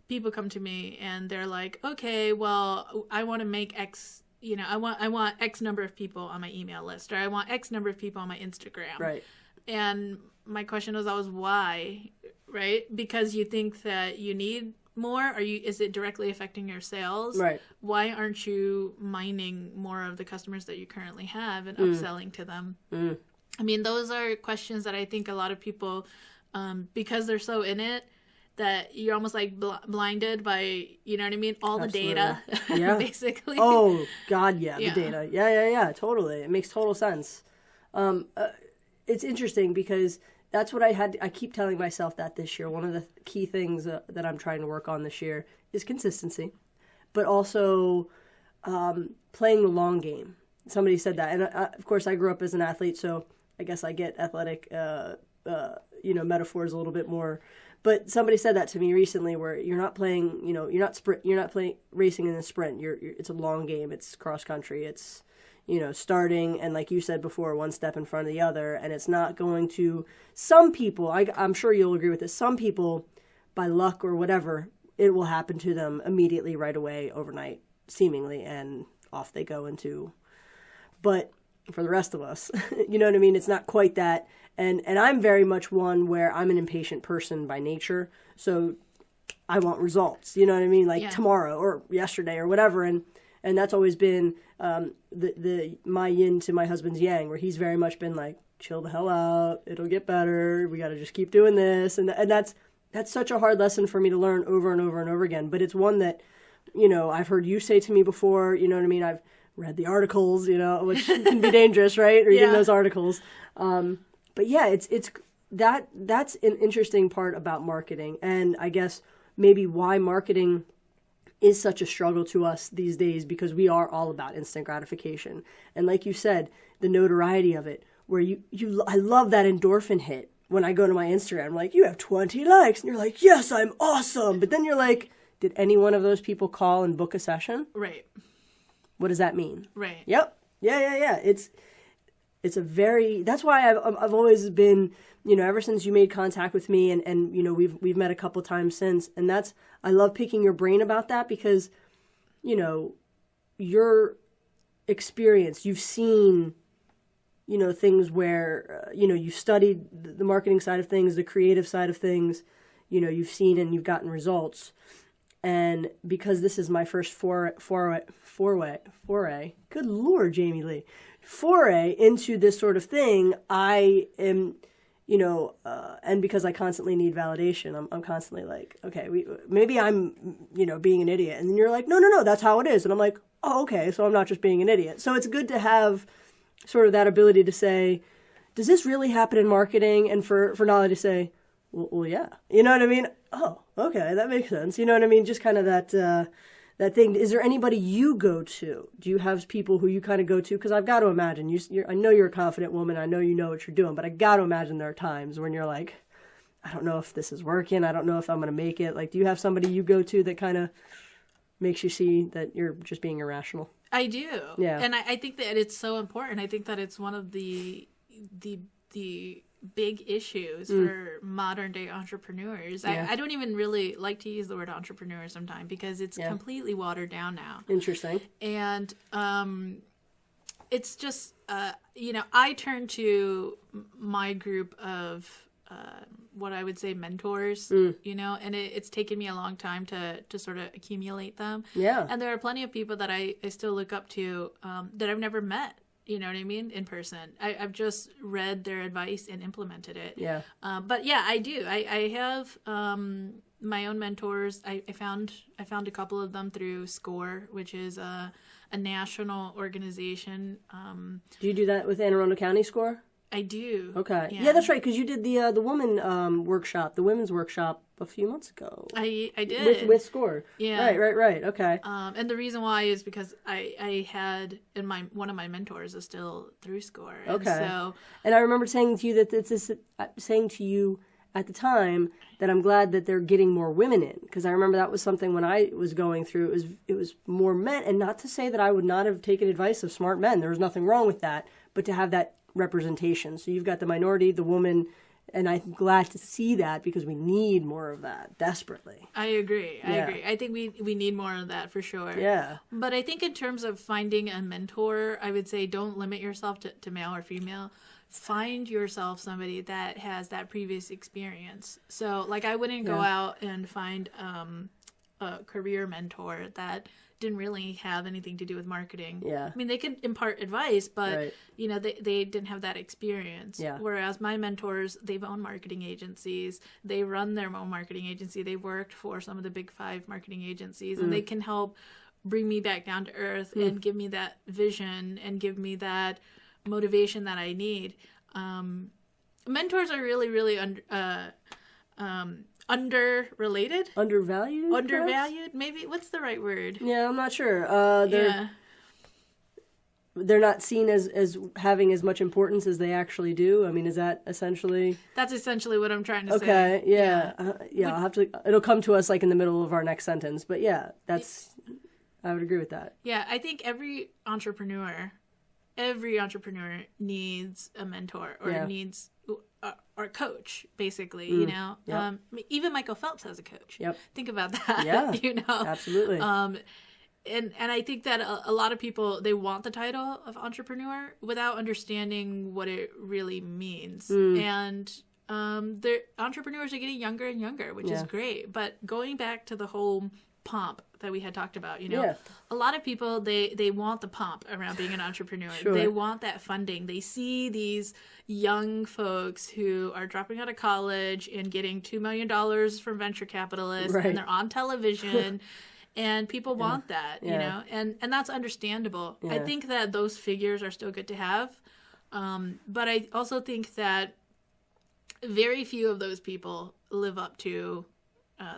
people come to me and they're like, okay, well, I want to make X, you know, I want X number of people on my email list, or I want X number of people on my Instagram. Right. And my question was always why, right? Because you think that you need more? Is it directly affecting your sales? Right. Why aren't you mining more of the customers that you currently have and upselling to them? I mean, those are questions that I think a lot of people, because they're so in it, that you're almost like blinded by, you know what I mean? All Absolutely. the data, basically. Oh, God, yeah, the data. Yeah, totally. It makes total sense. It's interesting because that's what I keep telling myself that this year. One of the key things that I'm trying to work on this year is consistency, but also playing the long game. Somebody said that. And of course, I grew up as an athlete, so I guess I get athletic, metaphors a little bit more. But somebody said that to me recently, where you're not playing, you're not playing racing in a sprint. It's a long game. It's cross country. It's, starting, and like you said before, one step in front of the other, and it's not going to, some people, I'm sure you'll agree with this, some people, by luck or whatever, it will happen to them immediately, right away, overnight, seemingly, and off they go into, but for the rest of us, you know what I mean? It's not quite that, and I'm very much one where I'm an impatient person by nature, so I want results, you know what I mean? Like tomorrow, or yesterday, or whatever, and that's always been my yin to my husband's yang, where he's very much been like, chill the hell out, it'll get better, we got to just keep doing this, and that's such a hard lesson for me to learn over and over and over again. But it's one that, I've heard you say to me before, you know what I mean? I've read the articles, which can be dangerous, right? Reading those articles. But yeah, that's an interesting part about marketing, and I guess maybe why marketing is such a struggle to us these days, because we are all about instant gratification. And like you said, the notoriety of it, where I love that endorphin hit when I go to my Instagram. I'm like, you have 20 likes. And you're like, yes, I'm awesome. But then you're like, did any one of those people call and book a session? Right. What does that mean? Right. Yep. Yeah. It's a very, that's why I've always been, ever since you made contact with me, and we've met a couple times since, and I love picking your brain about that, because, your experience, you've seen, things where, you've studied the marketing side of things, the creative side of things, you've seen and you've gotten results. And because this is my first foray, good Lord, Jamie-Leigh, foray into this sort of thing, I am, and because I constantly need validation, I'm constantly like, okay, maybe I'm, being an idiot. And then you're like, no, that's how it is. And I'm like, oh, okay, so I'm not just being an idiot. So it's good to have sort of that ability to say, does this really happen in marketing? And for Naly to say, well, yeah. You know what I mean? Oh, okay, that makes sense. You know what I mean? Just kind of that thing. Is there anybody you go to? Do you have people who you kind of go to? Because I've got to imagine, I know you're a confident woman. I know you know what you're doing. But I got to imagine there are times when you're like, I don't know if this is working. I don't know if I'm going to make it. Like, do you have somebody you go to that kind of makes you see that you're just being irrational. I do. Yeah. And I think that it's so important. I think that it's one of the big issues for modern day entrepreneurs. Yeah. I don't even really like to use the word entrepreneur sometimes because it's completely watered down now. Interesting. And it's just, I turn to my group of what I would say mentors, and it's taken me a long time to sort of accumulate them. Yeah. And there are plenty of people that I still look up to that I've never met. You know what I mean? In person. I've just read their advice and implemented it. Yeah. But yeah, I do. I have my own mentors. I found a couple of them through SCORE, which is a national organization. Do you do that with Anne Arundel County SCORE? I do. Okay. Yeah, that's right, because you did the woman workshop, the women's workshop a few months ago. I did. With SCORE. Yeah. Right. Okay. And the reason why is because I had, and one of my mentors is still through SCORE. Okay. And I remember saying to you at the time that I'm glad that they're getting more women in, because I remember that was something when I was going through, it was more men, and not to say that I would not have taken advice of smart men. There was nothing wrong with that, but to have that representation. So you've got the minority, the woman, and I'm glad to see that because we need more of that desperately. I agree. I think we need more of that for sure. Yeah. But I think in terms of finding a mentor, I would say don't limit yourself to male or female. Find yourself somebody that has that previous experience. So like I wouldn't go out and find a career mentor that didn't really have anything to do with marketing. Yeah. I mean, they can impart advice, but, they didn't have that experience. Yeah. Whereas my mentors, they've owned marketing agencies. They run their own marketing agency. They worked for some of the big 5 marketing agencies, and they can help bring me back down to earth and give me that vision and give me that motivation that I need. Mentors are really, really underrated, undervalued. Maybe what's the right word? Yeah, I'm not sure. They're not seen as having as much importance as they actually do. I mean, is that essentially? That's essentially what I'm trying to say. Okay, yeah. I'll have to. It'll come to us like in the middle of our next sentence, but yeah, I would agree with that. Yeah, I think every entrepreneur needs a mentor or needs or a coach, basically, Yep. Even Michael Phelps has a coach. Yep. Think about that. Yeah, absolutely. And I think that a lot of people, they want the title of entrepreneur without understanding what it really means. And entrepreneurs are getting younger and younger, which is great. But going back to the whole pomp that we had talked about, a lot of people, they want the pomp around being an entrepreneur. Sure. They want that funding. They see these young folks who are dropping out of college and getting $2 million from venture capitalists, and they're on television. And people want that, and that's understandable. I think that those figures are still good to have. But I also think that very few of those people live up to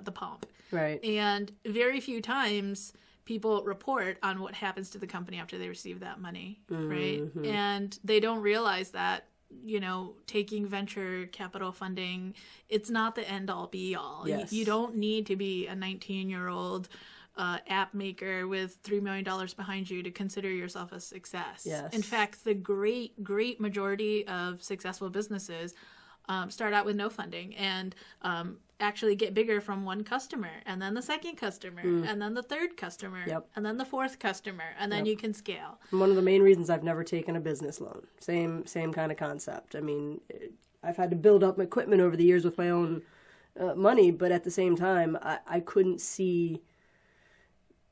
the pomp. Right. And very few times people report on what happens to the company after they receive that money, right? And they don't realize that, taking venture capital funding, it's not the end all be all. Yes. You don't need to be a 19-year-old app maker with $3 million behind you to consider yourself a success. Yes. In fact, the great majority of successful businesses start out with no funding and actually get bigger from one customer, and then the second customer, and then the third customer, and then the fourth customer, and then you can scale. One of the main reasons I've never taken a business loan. Same kind of concept. I mean, I've had to build up equipment over the years with my own money, but at the same time, I couldn't see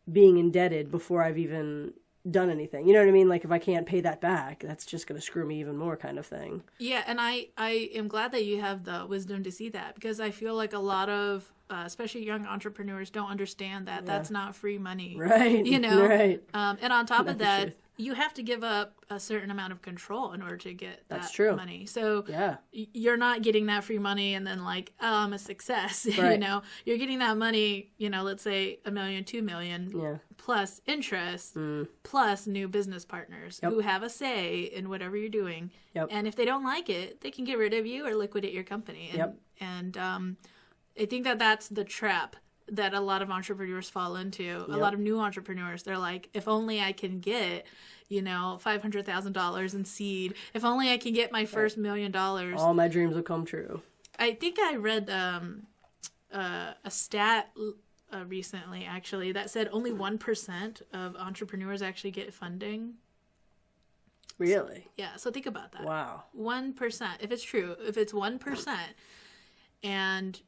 being indebted before I've even done anything. You know what I mean? Like, if I can't pay that back, that's just going to screw me even more, kind of thing. Yeah, and I am glad that you have the wisdom to see that, because I feel like a lot of especially young entrepreneurs don't understand that that's not free money. Right. Right. And on top of that, you have to give up a certain amount of control in order to get that money. So you're not getting that free money and then like, oh, I'm a success. Right. You're getting that money, let's say $1 million, $2 million plus interest plus new business partners who have a say in whatever you're doing. Yep. And if they don't like it, they can get rid of you or liquidate your company. And I think that that's the trap that a lot of entrepreneurs fall into. A lot of new entrepreneurs, they're like, if only I can get, $500,000 in seed. If only I can get my first $1 million. All my dreams will come true. I think I read a stat recently, actually, that said only 1% of entrepreneurs actually get funding. Really? Yeah, so think about that. Wow. 1%. If it's true, if it's 1%, and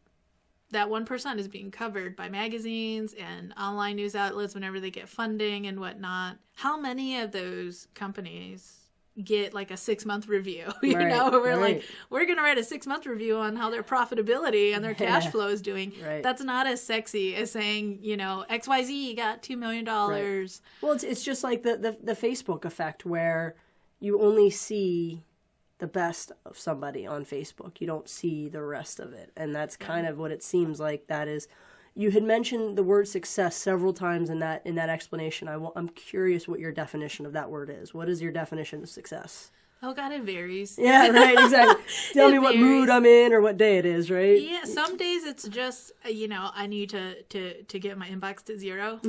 that 1% is being covered by magazines and online news outlets whenever they get funding and whatnot, how many of those companies get like a 6-month review? We're like, we're going to write a 6-month review on how their profitability and their cash flow is doing. Right. That's not as sexy as saying, XYZ got $2 million. Right. Well, it's just like the Facebook effect, where you only see the best of somebody on Facebook. You don't see the rest of it. And that's kind of what it seems like that is. You had mentioned the word success several times in that explanation. I'm curious what your definition of that word is. What is your definition of success? Oh, God, it varies. Yeah, right, exactly. Tell me what mood I'm in or what day it is, right? Yeah, some days it's just, I need to get my inbox to 0.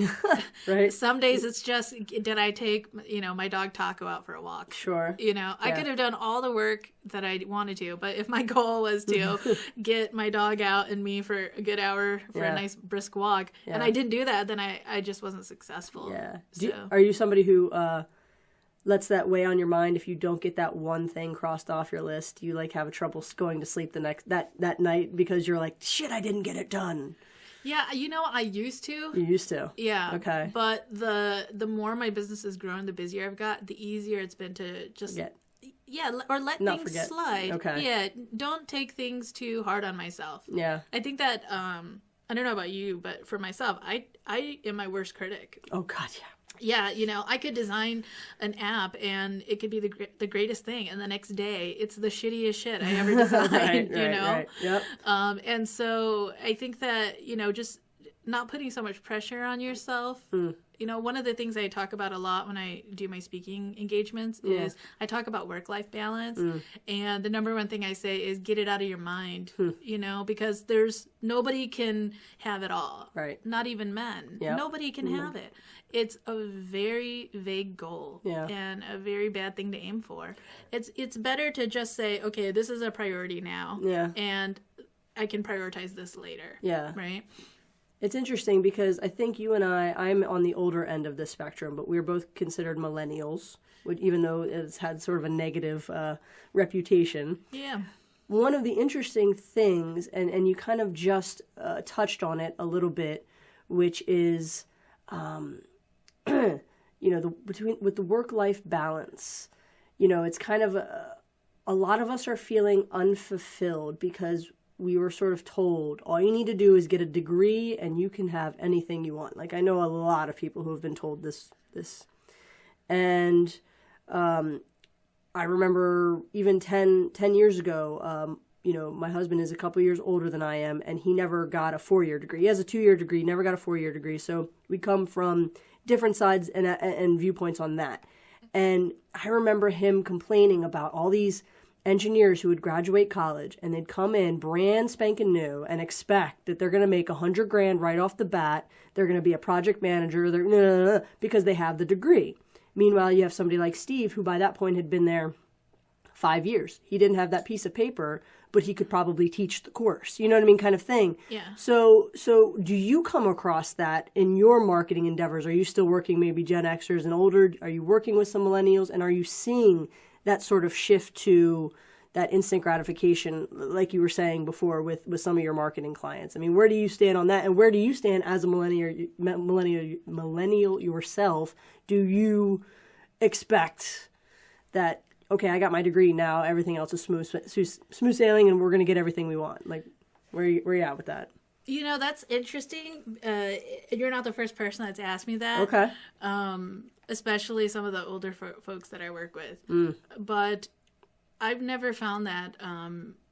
Right. Some days it's just, did I take, my dog Taco out for a walk? Sure. I could have done all the work that I wanted to, but if my goal was to get my dog out and me for a good hour for a nice brisk walk, and I didn't do that, then I just wasn't successful. Yeah. Are you somebody who lets that weigh on your mind? If you don't get that one thing crossed off your list, you have a trouble going to sleep that night because you're like, shit, I didn't get it done? Yeah, I used to. You used to? Yeah. Okay. But the more my business has grown, the busier I've got, the easier it's been to just or let things slide. Okay. Yeah, don't take things too hard on myself. Yeah. I think that I don't know about you, but for myself, I am my worst critic. Oh God, yeah. Yeah, I could design an app and it could be the greatest thing, and the next day it's the shittiest shit I ever designed. Right. Yep. And so I think that just not putting so much pressure on yourself. One of the things I talk about a lot when I do my speaking engagements is I talk about work-life balance, and the number one thing I say is get it out of your mind. Because nobody can have it all. Right. Not even men. Yep. Nobody can have it. It's a very vague goal and a very bad thing to aim for. It's better to just say, okay, this is a priority now, and I can prioritize this later. Yeah. Right? It's interesting because I think you and I'm on the older end of the spectrum, but we're both considered millennials, even though it's had sort of a negative reputation. Yeah. One of the interesting things, and you kind of just touched on it a little bit, which is with the work-life balance, it's kind of a lot of us are feeling unfulfilled because we were sort of told all you need to do is get a degree and you can have anything you want. Like, I know a lot of people who have been told this, and I remember even 10 years ago, my husband is a couple years older than I am, and he never got a 4-year degree. He has a 2-year degree, never got a 4-year degree. So we come from different sides and viewpoints on that. And I remember him complaining about all these engineers who would graduate college and they'd come in brand spanking new and expect that they're going to make $100,000 right off the bat. They're going to be a project manager because they have the degree. Meanwhile, you have somebody like Steve, who by that point had been there 5 years. He didn't have that piece of paper, but he could probably teach the course. You know what I mean? Kind of thing. Yeah. So do you come across that in your marketing endeavors? Are you still working maybe Gen Xers and older? Are you working with some millennials? And are you seeing that sort of shift to that instant gratification, like you were saying before with some of your marketing clients? I mean, where do you stand on that? And where do you stand as a millennial yourself? Do you expect that, okay, I got my degree now, everything else is smooth sailing and we're going to get everything we want? Like, where are you at with that? That's interesting. You're not the first person that's asked me that. Okay. Especially some of the older folks that I work with. But I've never found that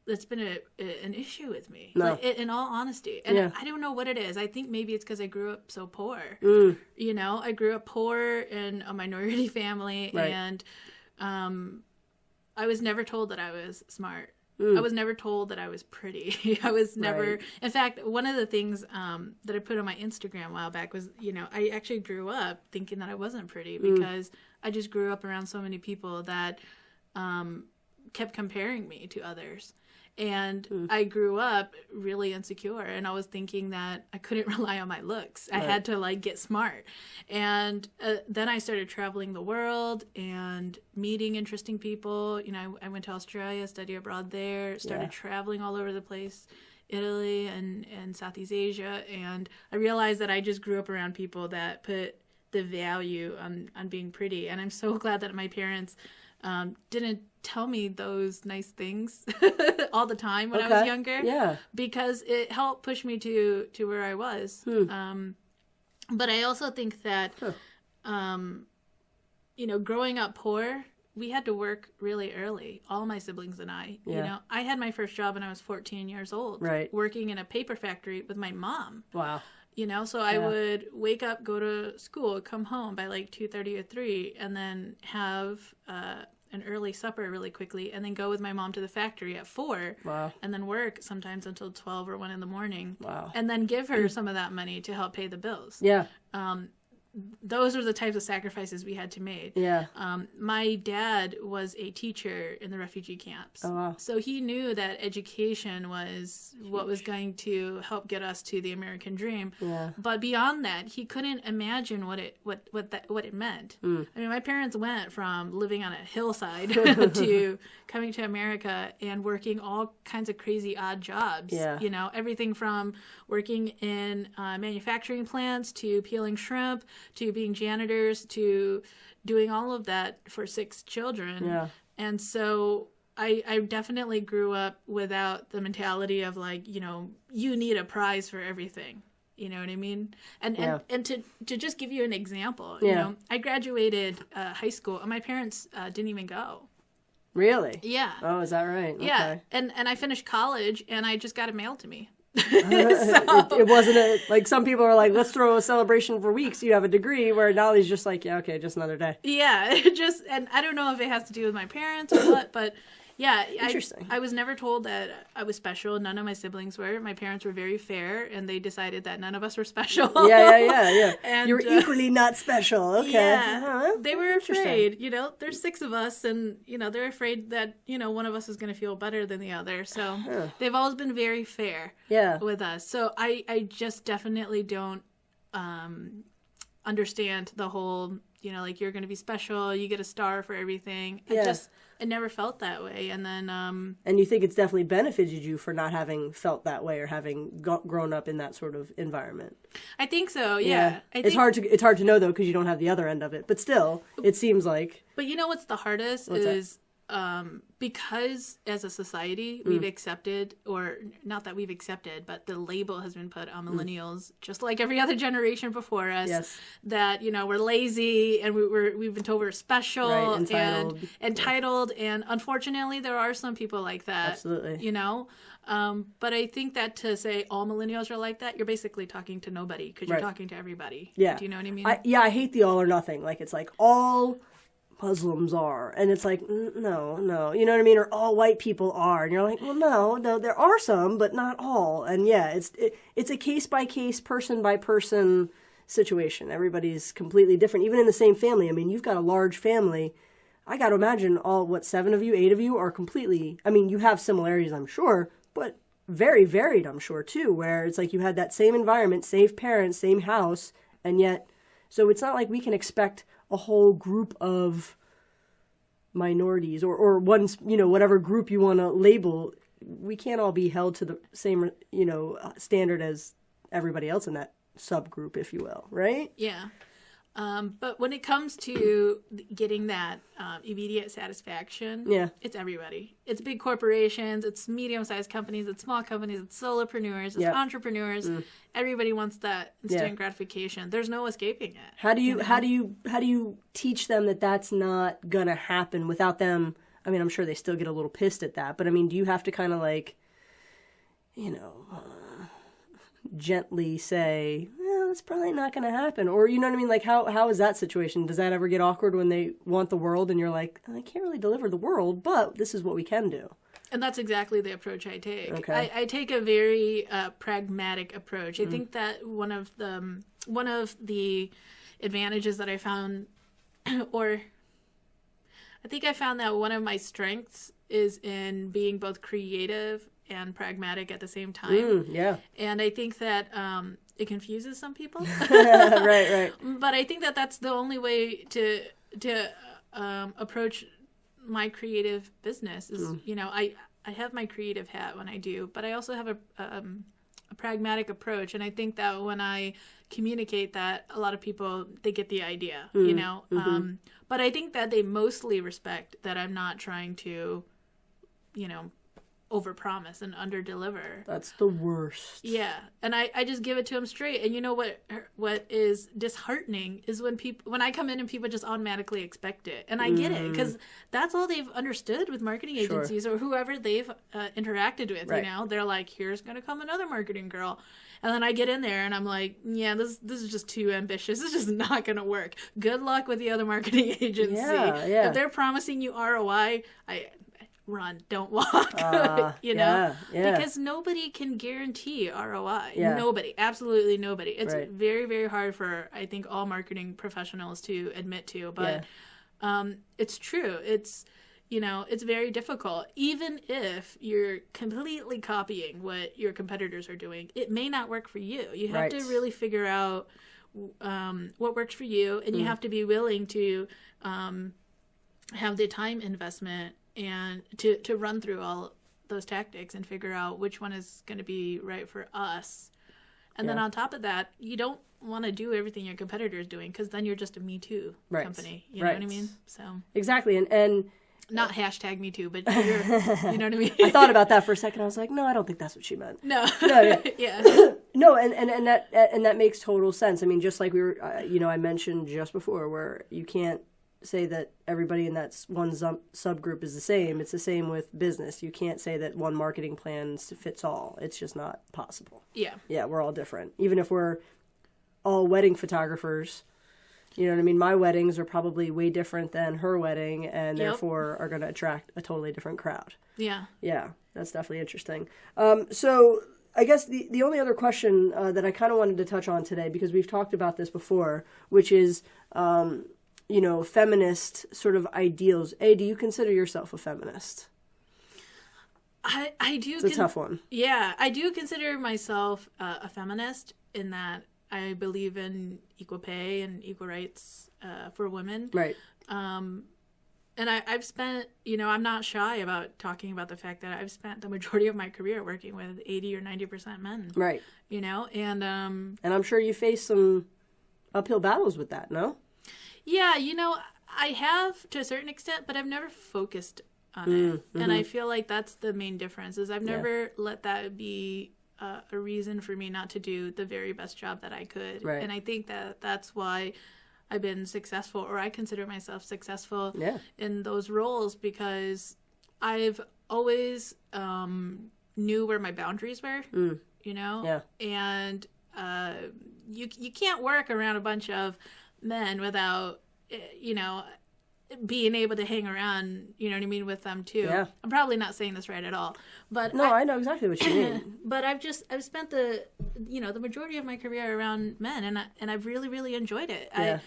that's been an issue with me. No. Like, in all honesty. And I don't know what it is. I think maybe it's because I grew up so poor. I grew up poor in a minority family, right. And I was never told that I was smart. I was never told that I was pretty. I was never. Right. In fact, one of the things that I put on my Instagram a while back was, I actually grew up thinking that I wasn't pretty because I just grew up around so many people that kept comparing me to others. And I grew up really insecure, and I was thinking that I couldn't rely on my looks. I had to like get smart. And then I started traveling the world and meeting interesting people. I went to Australia, studied abroad there, started traveling all over the place, Italy and Southeast Asia. And I realized that I just grew up around people that put the value on being pretty. And I'm so glad that my parents didn't tell me those nice things all the time when I was younger. Yeah. Because it helped push me to where I was. But I also think that, growing up poor, we had to work really early. All my siblings and I, I had my first job when I was 14 years old. Right. Working in a paper factory with my mom. Wow. So I would wake up, go to school, come home by like 2:30 or 3, and then have an early supper really quickly, and then go with my mom to the factory at 4. Wow. And then work sometimes until 12 or 1 in the morning. Wow. And then give her some of that money to help pay the bills. Yeah. Those were the types of sacrifices we had to make. Yeah. My dad was a teacher in the refugee camps. Oh, wow. So he knew that education was what was going to help get us to the American dream. Yeah. But beyond that, he couldn't imagine what it meant. I mean, my parents went from living on a hillside to coming to America and working all kinds of crazy odd jobs. Yeah. Everything from working in manufacturing plants to peeling shrimp to being janitors to doing all of that for 6 children. Yeah. And so I definitely grew up without the mentality of like, you need a prize for everything. You know what I mean? And to just give you an example, I graduated high school and my parents didn't even go. Really? Yeah. Oh, is that right? Yeah. Okay. And I finished college and I just got it mailed to me. It wasn't like some people are like, let's throw a celebration for weeks. You have a degree, where Naly's just like, yeah, okay, just another day. Yeah, and I don't know if it has to do with my parents or what, but yeah, interesting. I was never told that I was special. None of my siblings were. My parents were very fair, and they decided that none of us were special. Yeah. And you're equally not special. Okay. Yeah, they were afraid. There's 6 of us, and they're afraid that one of us is going to feel better than the other. So they've always been very fair. With us. So I just definitely don't understand the whole, like you're going to be special, you get a star for everything. I never felt that way. And then and you think it's definitely benefited you for not having felt that way or having grown up in that sort of environment? I think so. Yeah. It's hard to know though, because you don't have the other end of it. But still, it seems like. But what's the hardest is because as a society we've accepted, or not that we've accepted, but the label has been put on millennials, just like every other generation before us, that we're lazy and we've been told we're special, right, and entitled, and unfortunately there are some people like that. Absolutely. But I think that to say all millennials are like that, you're basically talking to nobody, because you're talking to everybody. Yeah. Do you know what I mean? I hate the all or nothing. Like, it's like all Muslims are, and it's like, no, you know what I mean? Or all white people are, and you're like, well, no, there are some, but not all. And yeah, it's a case by case, person by person situation. Everybody's completely different, even in the same family. I mean, you've got a large family. I got to imagine 7 of you, 8 of you are completely, I mean, you have similarities, I'm sure, but very varied, I'm sure too, where it's like you had that same environment, same parents, same house, and yet, so it's not like we can expect a whole group of minorities or one, whatever group you want to label. We can't all be held to the same, standard as everybody else in that subgroup, if you will, right? Yeah. But when it comes to getting that immediate satisfaction, it's everybody. It's big corporations, it's medium-sized companies, it's small companies, it's solopreneurs, it's entrepreneurs. Everybody wants that instant gratification. There's no escaping it. How do you teach them that that's not gonna happen without them? I mean, I'm sure they still get a little pissed at that, but I mean, do you have to kind of like, gently say, it's probably not going to happen? Or, you know what I mean? Like, how is that situation? Does that ever get awkward when they want the world and you're like, I can't really deliver the world, but this is what we can do? And that's exactly the approach I take. Okay. I take a very pragmatic approach. I think that one of the advantages that I found, or I think I found that one of my strengths is in being both creative and pragmatic at the same time. Yeah. And I think that it confuses some people. Right. But I think that that's the only way to approach my creative business is, I have my creative hat when I do, but I also have a pragmatic approach. And I think that when I communicate that, a lot of people, they get the idea, but I think that they mostly respect that I'm not trying to, overpromise and underdeliver. That's the worst. Yeah, and I just give it to them straight. And you know what is disheartening is when I come in and people just automatically expect it, and I get it because that's all they've understood with marketing agencies or whoever they've interacted with. Right. They're like, here's gonna come another marketing girl. And then I get in there and I'm like, yeah, this is just too ambitious. This is just not going to work. Good luck with the other marketing agency. Yeah. If they're promising you ROI, run, don't walk. Yeah. Because nobody can guarantee ROI. Yeah. Nobody, absolutely nobody. It's Right. very, very hard for, I think, all marketing professionals to admit to. But it's true. It's very difficult. Even if you're completely copying what your competitors are doing, it may not work for you. You have to really figure out what works for you, and you have to be willing to have the time investment and to run through all those tactics and figure out which one is going to be right for us. And then on top of that, you don't want to do everything your competitor is doing because then you're just a Me Too company. You know what I mean? So exactly, and not hashtag Me Too, but you know what I mean? I thought about that for a second. I was like, no, I don't think that's what she meant. No. Yeah. No, and that makes total sense. I mean, just like we were, I mentioned just before, where you can't say that everybody in that one subgroup is the same. It's the same with business. You can't say that one marketing plan fits all. It's just not possible. Yeah. Yeah, we're all different. Even if we're all wedding photographers, you know what I mean? My weddings are probably way different than her wedding, and therefore are going to attract a totally different crowd. Yeah. Yeah, that's definitely interesting. So I guess the only other question that I kind of wanted to touch on today, because we've talked about this before, which is, feminist sort of ideals. A, do you consider yourself a feminist? I do. It's a tough one. Yeah, I do consider myself a feminist in that I believe in equal pay and equal rights for women. Right. And I've spent, I'm not shy about talking about the fact that I've spent the majority of my career working with 80 or 90% men. Right. And I'm sure you face some uphill battles with that, no? Yeah, I have to a certain extent, but I've never focused on it. Mm-hmm. And I feel like that's the main difference is I've never let that be a reason for me not to do the very best job that I could. Right. And I think that that's why I've been successful, or I consider myself successful in those roles, because I've always knew where my boundaries were, Yeah. And you can't work around a bunch of men without, being able to hang around, with them too. Yeah. I'm probably not saying this right at all, but No, I know exactly what you mean. But I've spent the majority of my career around men, and I've really, really enjoyed it. Yeah.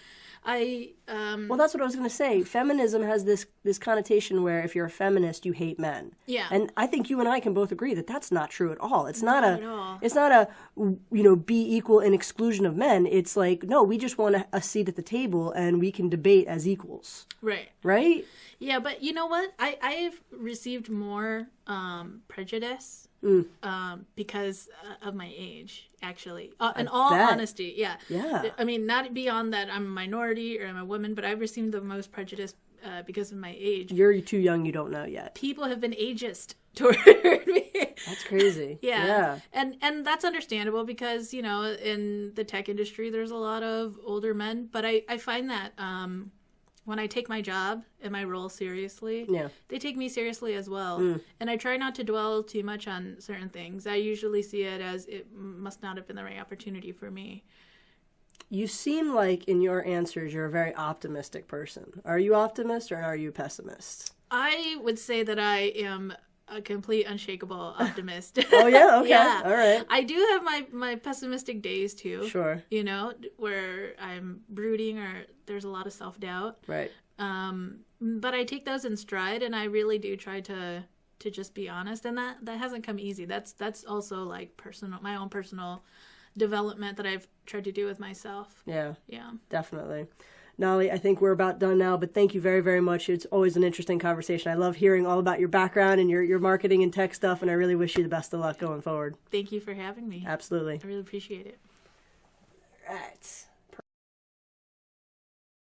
Well, that's what I was going to say. Feminism has this connotation where if you're a feminist, you hate men. Yeah. And I think you and I can both agree that that's not true at all. It's not at all. It's not a be equal in exclusion of men. It's like, no, we just want a seat at the table and we can debate as equals. Right. Right? Yeah, but you know what? I've received more prejudice because of my age, actually. In all honesty, yeah. Yeah. I mean, not beyond that I'm a minority or I'm a woman, but I've received the most prejudice because of my age. You're too young, you don't know yet. People have been ageist toward me. That's crazy. Yeah. And that's understandable because, in the tech industry, there's a lot of older men. But I find that when I take my job and my role seriously, they take me seriously as well. And I try not to dwell too much on certain things. I usually see it as it must not have been the right opportunity for me. You seem like in your answers you're a very optimistic person. Are you optimist or are you pessimist? I would say that I am a complete unshakable optimist. Oh yeah, okay, Yeah. all right. I do have my pessimistic days too. Sure. You know, where I'm brooding or there's a lot of self-doubt. Right. But I take those in stride, and I really do try to just be honest, and that hasn't come easy. That's also like my own personal development that I've tried to do with myself. Yeah. Yeah. Definitely. Naly, I think we're about done now, but thank you very, very much. It's always an interesting conversation. I love hearing all about your background and your marketing and tech stuff, and I really wish you the best of luck going forward. Thank you for having me. Absolutely. I really appreciate it. All right.